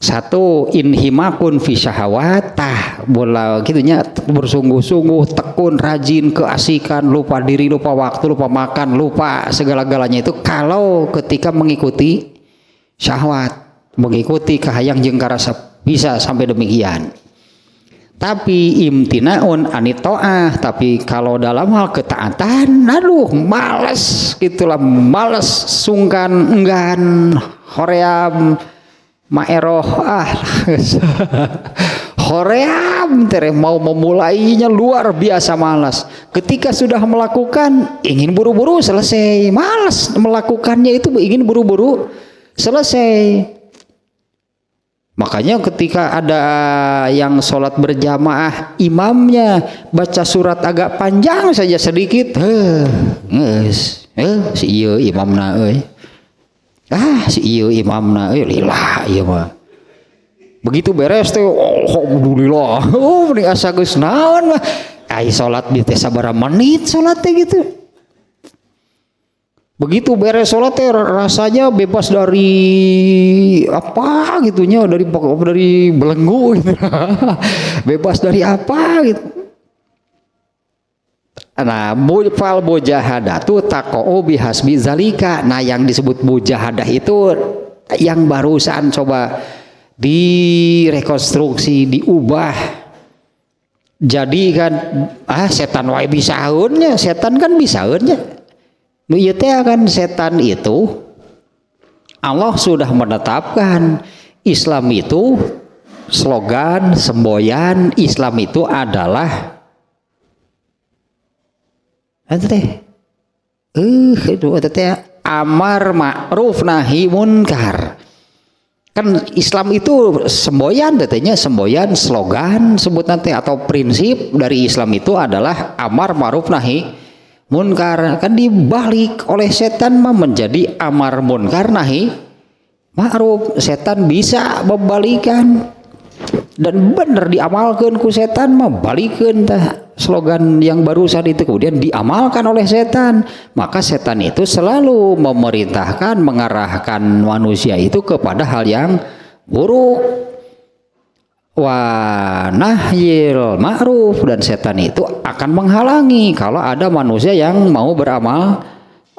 Satu, inhimakun fi syahawat, bola gitunya bersungguh-sungguh, tekun, rajin, keasikan, lupa diri, lupa waktu, lupa makan, lupa segala-galanya itu kalau ketika mengikuti syahwat, mengikuti kahayang jeung karesep, bisa sampai demikian. Tapi imtinaun anitoah, tapi kalau dalam hal ketaatan, aduh males gitulah, males, sungkan, enggan, hoream, maeroh hoream tere mau memulainya luar biasa malas. Ketika sudah melakukan ingin buru-buru selesai, malas melakukannya itu ingin buru-buru selesai. Makanya ketika ada yang sholat berjamaah imamnya baca surat agak panjang saja sedikit, si iya imamna si iya imamna lillah iya mah. Begitu beres teh alhamdulillah. Oh ini asa geus naon mah. Ai salat di teh sabaraha menit salat teh gitu. Begitu beres salat teh rasanya bebas dari apa gitunya, dari belenggu gitu. Bebas dari apa gitu. Nah, fal mujahadatu taqo bihasbi zalika. Nah, yang disebut mujahadah itu yang barusan coba direkonstruksi, diubah. Jadi kan setan wae bisaeunnya, setan kan bisaeunnya. Nu ieu teh kan setan itu Allah sudah menetapkan Islam itu slogan, semboyan Islam itu adalah amar ma'ruf nahi munkar. Kan Islam itu semboyan katanya, semboyan slogan sebut nanti atau prinsip dari Islam itu adalah amar ma'ruf nahi munkar. Kan dibalik oleh setan mah menjadi amar munkar nahi ma'ruf. Setan bisa membalikan dan benar diamalkan ku setan mah balikeun tah slogan yang barusan itu kemudian diamalkan oleh setan. Maka setan itu selalu memerintahkan, mengarahkan manusia itu kepada hal yang buruk, wa nahyil ma'ruf, dan setan itu akan menghalangi kalau ada manusia yang mau beramal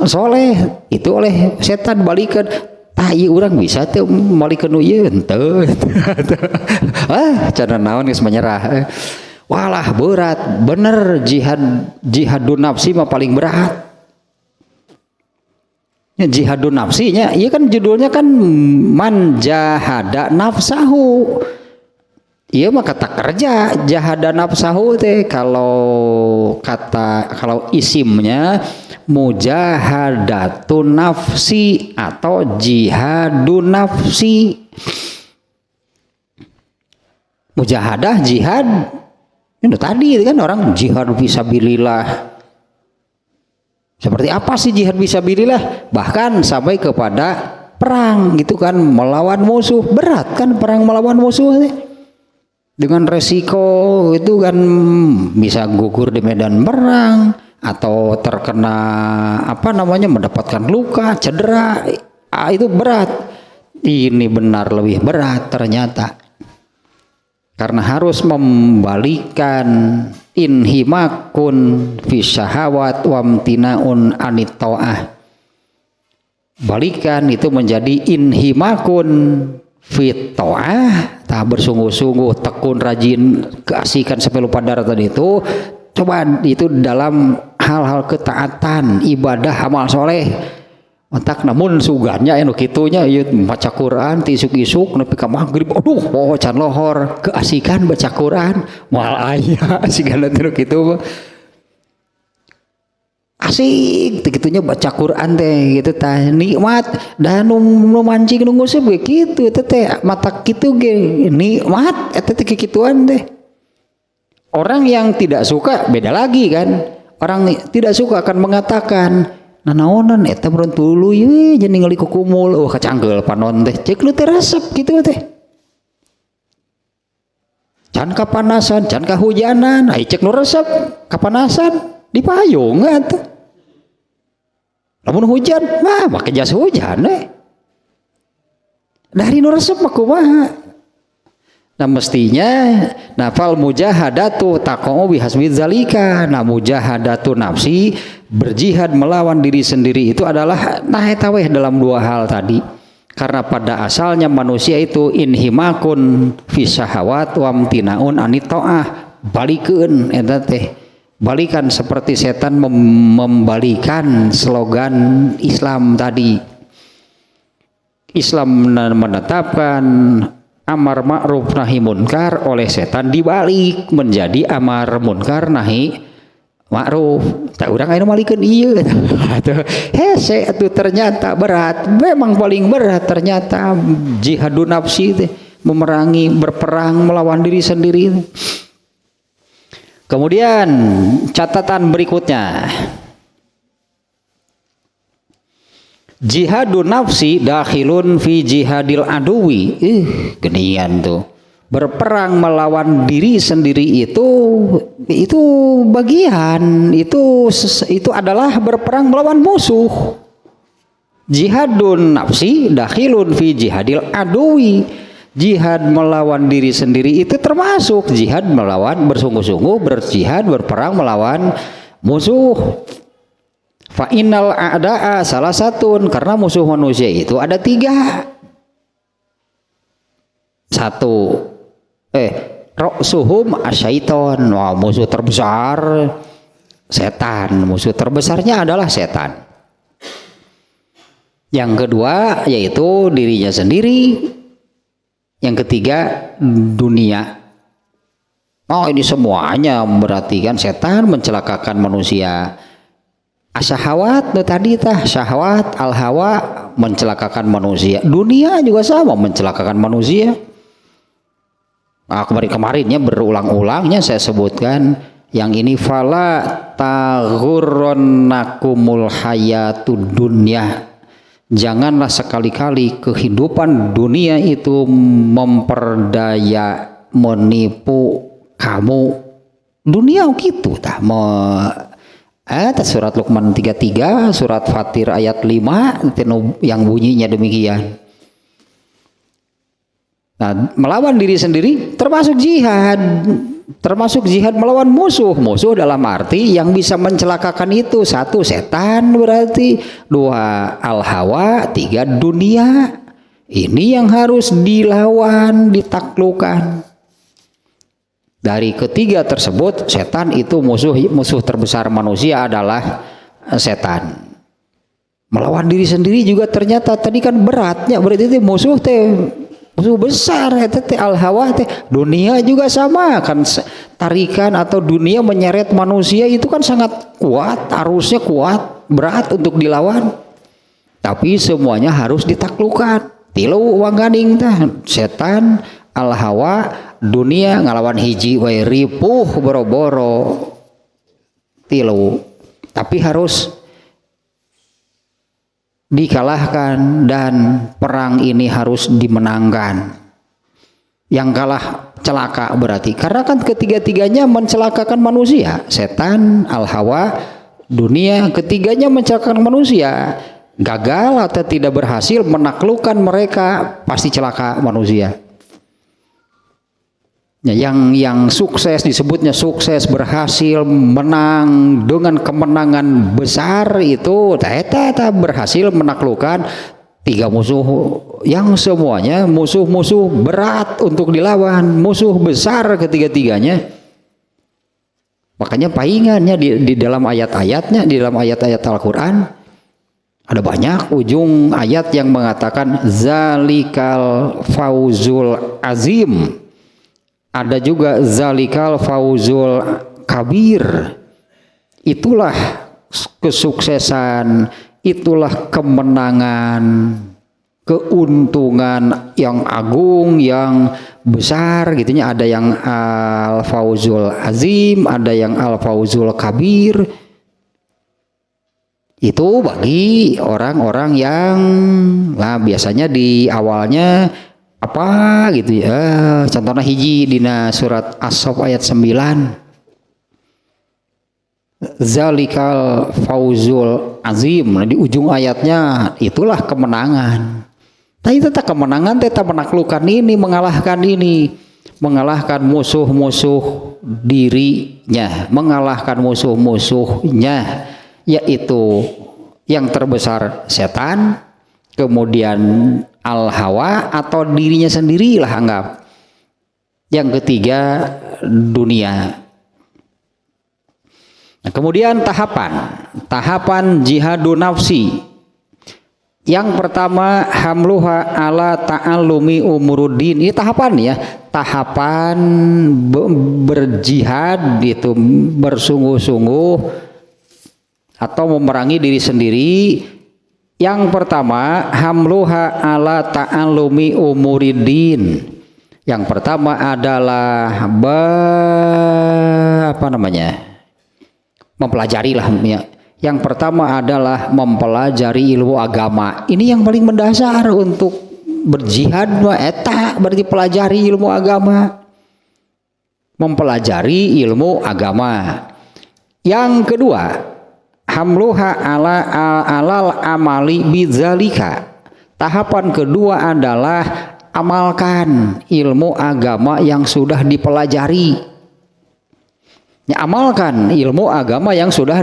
soleh. Itu oleh setan balikan. Iya orang bisa tuh malikeun ieu henteu. Cara naon geus menyerah. Walah berat, bener jihadun nafsi mah paling berat. Ya, jihadun nafsinya, iya kan judulnya kan man jahada nafsahu. Iya mah kata kerja jahada nafsahu teh, kalau isimnya mujahadatun nafsi atau jihadun nafsi. Mujahadah jihad ini tadi kan orang jihad fisabilillah. Seperti apa sih jihad fisabilillah? Bahkan sampai kepada perang gitu kan, melawan musuh. Berat kan perang melawan musuh dengan resiko itu kan, bisa gugur di medan perang atau terkena mendapatkan luka, cedera. Itu berat. Ini benar lebih berat ternyata. karena harus membalikan inhimakun fi syahawat wamtinaun anit ta'ah. Balikan itu menjadi inhimakun fit ta'ah, tak bersungguh-sungguh, tekun, rajin, keasikan sampai lupa darah tadi itu. Coba itu dalam hal-hal ketaatan, ibadah, amal soleh. Entak namun sugannya anu kitunya ieu baca Quran tisuk-isuk nepi ka magrib, aduh poho can lohor, keasikan baca Quran moal aya sigana teh kitu. Asik gitunya baca Quran teh gitu tah nikmat dan nu mancing nu nguseup ge kitu teh mata kitu ge nikmat eta teh kikituan teh. Orang yang tidak suka beda lagi kan. Orang tidak suka akan mengatakan nanaonan eta meureun tuluy we jeung ningali kukumul kacanggel panon teh ceuk lu teh resep kitu teh. Can kapanasan, can kahujanan, ai cek nu resep kapanasan dipayung atuh. Lamun hujan, mah make jas hujan dari nu resep mah kumaha. Nah mestinya nafal mujahadatu taqau bihasbi zalika. Nah mujahadatu nafsi, berjihad melawan diri sendiri itu adalah nah eta weh dalam dua hal tadi. Karena pada asalnya manusia itu inhimakun fi syahawat wa amtinaun anit ta'ah. Balikeun eta teh. Balikan seperti setan membalikan slogan Islam tadi. Islam menetapkan amar ma'ruf nahi munkar, oleh setan dibalik menjadi amar munkar nahi ma'ruf. Tak urang aya malikeun ieu atuh hese atuh ternyata berat, memang paling berat ternyata jihadun nafsi teh, memerangi, berperang melawan diri sendiri. Kemudian catatan berikutnya, jihadun nafsi dakhilun fi jihadil aduwi. Genian tuh, berperang melawan diri sendiri itu bagian, itu adalah berperang melawan musuh. Jihadun nafsi dakhilun fi jihadil aduwi. Jihad melawan diri sendiri itu termasuk jihad melawan, bersungguh-sungguh berjihad berperang melawan musuh. Fa innal a'da'a salah satun, karena musuh manusia itu ada 3. Satu ra'suhum asyaiton, musuh terbesar setan, musuh terbesarnya adalah setan. Yang kedua yaitu dirinya sendiri. Yang ketiga dunia. Oh ini semuanya berarti kan setan mencelakakan manusia. Asyahawat tadi tah syahwat al hawa mencelakakan manusia. Dunia juga sama mencelakakan manusia. Nah, kemarinnya berulang-ulangnya saya sebutkan yang ini fala taghurrannakumul hayatud dunya. Janganlah sekali-kali kehidupan dunia itu memperdaya, menipu kamu. Dunia gitu tah. Surat Luqman 33, surat Fatir ayat 5 yang bunyinya demikian. Nah, melawan diri sendiri termasuk jihad. Termasuk jihad melawan musuh. Musuh dalam arti yang bisa mencelakakan itu. 1 setan berarti, 2 al-hawa, 3 dunia. Ini yang harus dilawan, ditaklukkan. Dari ketiga tersebut, setan itu musuh terbesar manusia adalah setan. Melawan diri sendiri juga ternyata tadi kan beratnya, berarti itu musuh besar teh al-hawa teh. Dunia juga sama kan, tarikan atau dunia menyeret manusia itu kan sangat kuat, arusnya kuat, berat untuk dilawan. Tapi semuanya harus ditaklukkan. Tilu wanggading teh setan, al-hawa, dunia ngalawan hiji wae ripuh boro-boro. Tilu. Tapi harus dikalahkan dan perang ini harus dimenangkan. Yang kalah celaka berarti karena kan ketiga-tiganya mencelakakan manusia. Setan, al-hawa, dunia, ketiganya mencelakakan manusia. Gagal atau tidak berhasil menaklukkan mereka, pasti celaka manusia. Ya, yang sukses disebutnya sukses, berhasil, menang dengan kemenangan besar itu eta berhasil menaklukkan 3 musuh yang semuanya musuh-musuh berat untuk dilawan, musuh besar ketiga-tiganya. Makanya paingannya di dalam ayat-ayatnya, di dalam ayat-ayat Al-Qur'an ada banyak ujung ayat yang mengatakan zalikal fauzul azim. Ada juga zalikal fauzul kabir. Itulah kesuksesan, itulah kemenangan, keuntungan yang agung, yang besar gitunya. Ada yang al fauzul azim, ada yang al fauzul kabir. Itu bagi orang-orang yang biasanya di awalnya apa gitu ya, contohnya hiji dina surat As-Saff ayat 9 zalikal fauzul azim. Di ujung ayatnya itulah kemenangan. Tapi tetap kemenangan tetap menaklukkan ini, mengalahkan ini, mengalahkan musuh-musuh dirinya, mengalahkan musuh-musuhnya, yaitu yang terbesar setan, kemudian al-hawa atau dirinya sendirilah anggap. Yang ketiga dunia. Nah, kemudian tahapan jihadun nafsi. Yang pertama hamluha ala ta'allumi umuruddin. Ini tahapan ya, tahapan berjihad itu bersungguh-sungguh atau memerangi diri sendiri. Yang pertama hamluha ala ta'allumi umuriddin. Yang pertama adalah mempelajari lah ya. Yang pertama adalah mempelajari ilmu agama. Ini yang paling mendasar untuk berjihad eta berarti pelajari ilmu agama. Mempelajari ilmu agama. Yang kedua hamluha alal amali bidzalika. Tahapan kedua adalah amalkan ilmu agama yang sudah dipelajari. Ya, amalkan ilmu agama yang sudah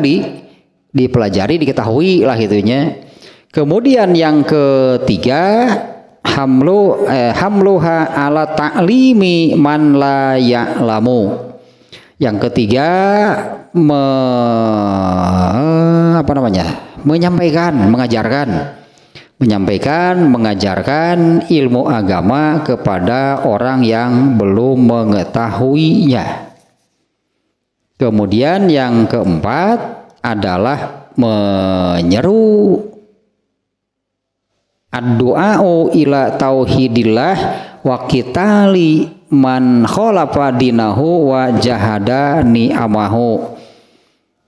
dipelajari, diketahui lah gitunya. Kemudian yang ketiga hamluha ala ta'limi man la ya'lamu. Yang ketiga mengajarkan ilmu agama kepada orang yang belum mengetahuinya. Kemudian yang keempat adalah menyeru ad-du'a'u ila tauhidillah wa qitali man khalafa dinahu wa jahada ni'amahu.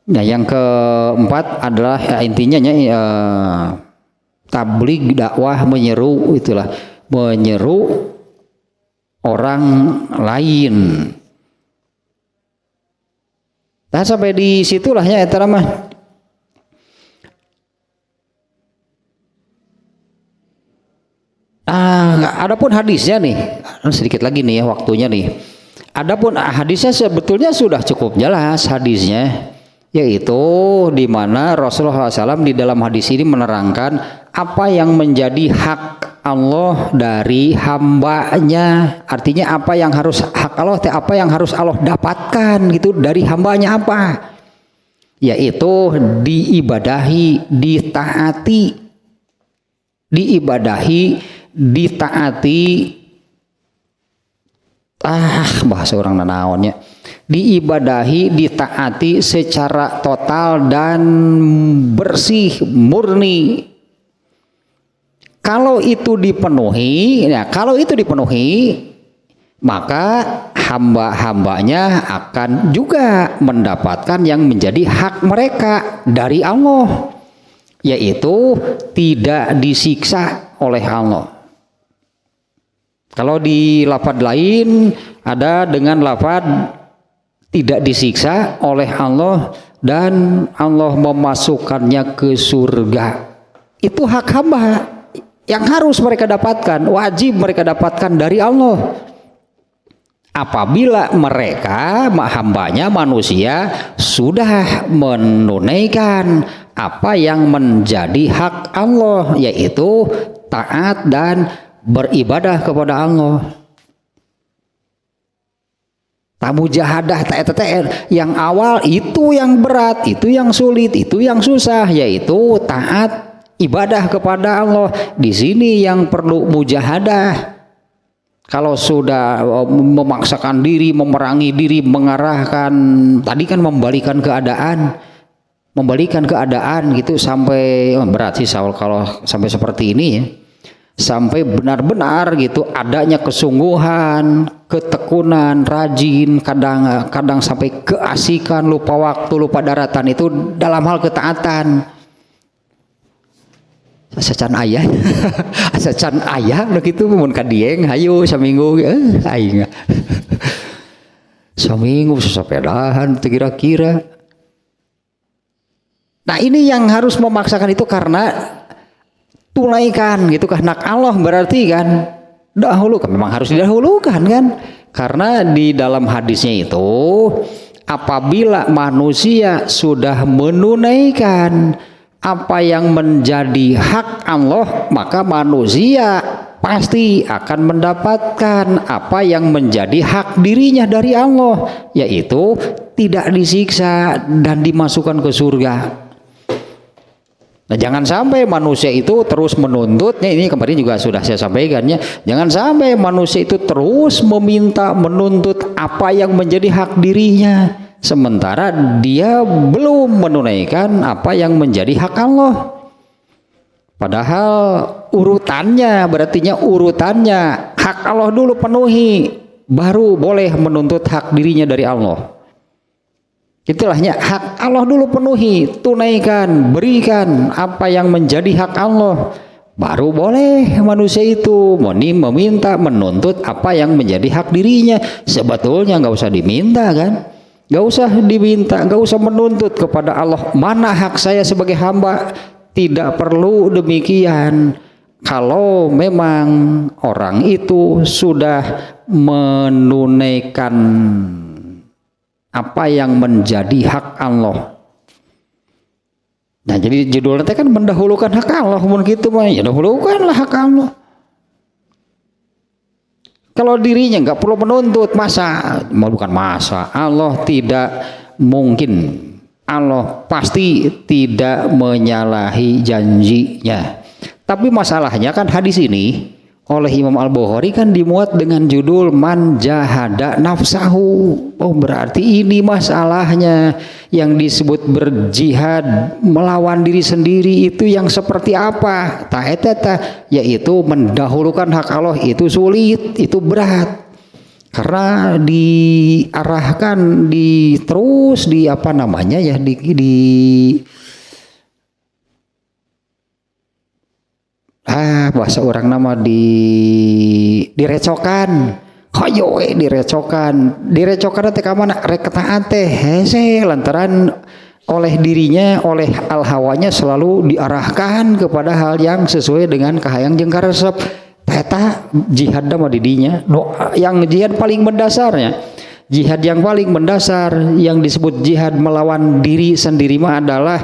Nah, yang keempat adalah intinya tabligh, dakwah, menyeru orang lain. Nah, sampai di situlah ya eta mah. Adapun hadisnya nih, sedikit lagi nih ya waktunya nih. Adapun hadisnya sebetulnya sudah cukup jelas hadisnya, yaitu di mana Rasulullah SAW di dalam hadis ini menerangkan apa yang menjadi hak Allah dari hambanya. Artinya apa yang harus hak Allah, apa yang harus Allah dapatkan gitu dari hambanya apa? Yaitu diibadahi, ditaati, bahasa orang nanaonnya. Diibadahi, ditaati secara total dan bersih, murni. Kalau itu dipenuhi, maka hamba-hambanya akan juga mendapatkan yang menjadi hak mereka dari Allah, yaitu tidak disiksa oleh Allah. Kalau di lafaz lain ada dengan lafaz tidak disiksa oleh Allah dan Allah memasukkannya ke surga. Itu hak hamba yang harus mereka dapatkan, wajib mereka dapatkan dari Allah. apabila mereka hambanya manusia sudah menunaikan apa yang menjadi hak Allah, yaitu taat dan beribadah kepada Allah. Mujahadah yang awal itu yang berat, itu yang sulit, itu yang susah, yaitu taat ibadah kepada Allah. Di sini yang perlu mujahadah. Kalau sudah memaksakan diri, memerangi diri, mengarahkan, tadi kan membalikan keadaan gitu, sampai berat sih kalau sampai seperti ini ya. Sampai benar-benar gitu adanya kesungguhan, ketekunan, rajin, kadang sampai keasikan, lupa waktu, lupa daratan, itu dalam hal ketaatan. Asacan ayah asacan ayah begitu mun kadieng hayu saminggu aing saminggu sesepedahan kira-kira. Nah ini yang harus memaksakan itu karena tunaikan gitu kan hak Allah, berarti kan dahulukan, memang harus didahulukan kan, karena di dalam hadisnya itu apabila manusia sudah menunaikan apa yang menjadi hak Allah, maka manusia pasti akan mendapatkan apa yang menjadi hak dirinya dari Allah, yaitu tidak disiksa dan dimasukkan ke surga. Nah, jangan sampai manusia itu terus menuntutnya, ini kemarin juga sudah saya sampaikan ya, jangan sampai manusia itu terus menuntut apa yang menjadi hak dirinya, sementara dia belum menunaikan apa yang menjadi hak Allah. Padahal urutannya, hak Allah dulu penuhi, baru boleh menuntut hak dirinya dari Allah. Itulahnya hak Allah dulu penuhi, tunaikan, berikan apa yang menjadi hak Allah, baru boleh manusia itu meminta, menuntut apa yang menjadi hak dirinya. Sebetulnya nggak usah diminta kan, nggak usah menuntut kepada Allah, mana hak saya sebagai hamba. Tidak perlu demikian. Kalau memang orang itu sudah menunaikan apa yang menjadi hak Allah. Nah jadi judulnya kan mendahulukan hak Allah, mungkin gitu mah ya dahulukanlah hak Allah. Kalau dirinya nggak perlu menuntut, bukan masa Allah tidak mungkin, Allah pasti tidak menyalahi janjinya. Tapi masalahnya kan hadis ini oleh Imam Al-Bukhari kan dimuat dengan judul man jahada nafsahu. Oh berarti ini masalahnya, yang disebut berjihad melawan diri sendiri itu yang seperti apa? Yaitu mendahulukan hak Allah, itu sulit, itu berat. Karena diarahkan terus bahasa orang nama direcokan, direcokan teh ka mana rek taat teh hese lantaran oleh dirinya, oleh al-hawanya selalu diarahkan kepada hal yang sesuai dengan kahayang jeung karesep. Eta jihad mah didinya yang jihad paling mendasarnya, jihad yang paling mendasar yang disebut jihad melawan diri sendiri mah adalah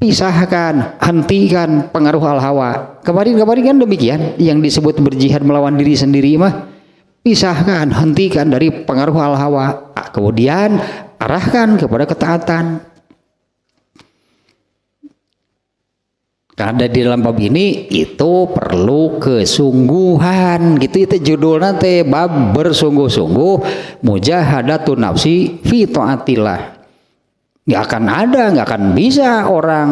pisahkan, hentikan pengaruh al-hawa. Kemarin kan demikian, yang disebut berjihad melawan diri sendiri mah pisahkan, hentikan dari pengaruh al-hawa, kemudian arahkan kepada ketaatan. Karena di dalam bab ini itu perlu kesungguhan gitu, itu judulnya teh bab bersungguh-sungguh mujahadatun nafsi fi taatillah. Nggak akan bisa orang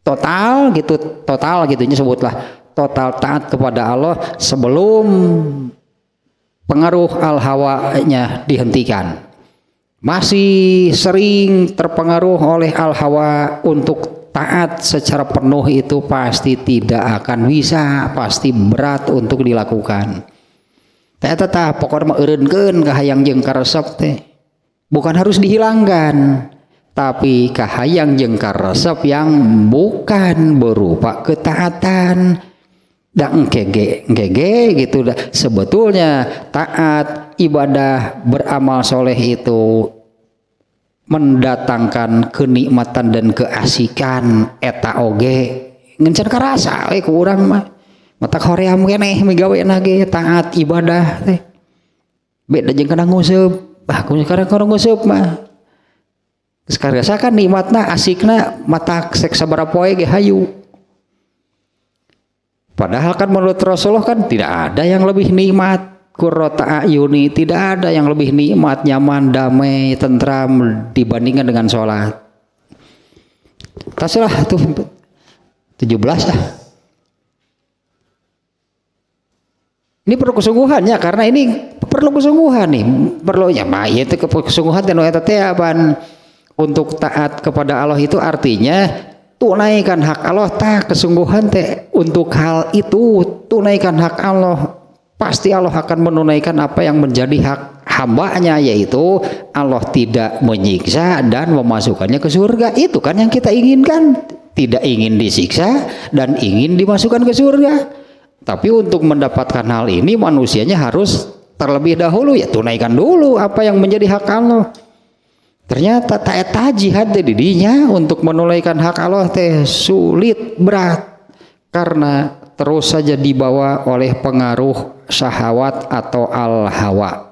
total gitunya sebutlah total taat kepada Allah sebelum pengaruh al-hawanya dihentikan. Masih sering terpengaruh oleh al-hawa untuk taat secara penuh itu pasti tidak akan bisa, pasti berat untuk dilakukan. Tah pokoknya mah eureunkeun kahayang jeung karesep teh. Bukan harus dihilangkan, tapi kahayang jeung karesep yang bukan berupa ketaatan. dan ngege gitu dah. Sebetulnya taat, ibadah, beramal soleh itu mendatangkan kenikmatan dan keasikan eta oge ngencan karasa ku urang mah mata hoream keneh migaweuna ge taat ibadah teh beda jeung kana nguseup ku sekarang nguseup mah geus karasakan nikmatna asikna mata sek sabaraha poe ge hayu. Padahal kan menurut Rasulullah kan tidak ada yang lebih nikmat qurrata ayuni, tidak ada yang lebih nikmat, nyaman, damai, tentram dibandingkan dengan sholat. Taslah tuh 17 ah. Ini perlu kesungguhannya karena ini perlu kesungguhan nih, perlunya mah ieu teh kesungguhan teh nu eta teh untuk taat kepada Allah itu artinya tunaikan hak Allah tah kesungguhan teh untuk hal itu tunaikan hak Allah pasti Allah akan menunaikan apa yang menjadi hak hambanya yaitu Allah tidak menyiksa dan memasukkannya ke surga. Itu kan yang kita inginkan, tidak ingin disiksa dan ingin dimasukkan ke surga. Tapi untuk mendapatkan hal ini manusianya harus terlebih dahulu ya tunaikan dulu apa yang menjadi hak Allah. Ternyata tak jihad di didinya untuk menunaikan hak Allah teh sulit berat karena terus saja dibawa oleh pengaruh syahwat atau al-hawa.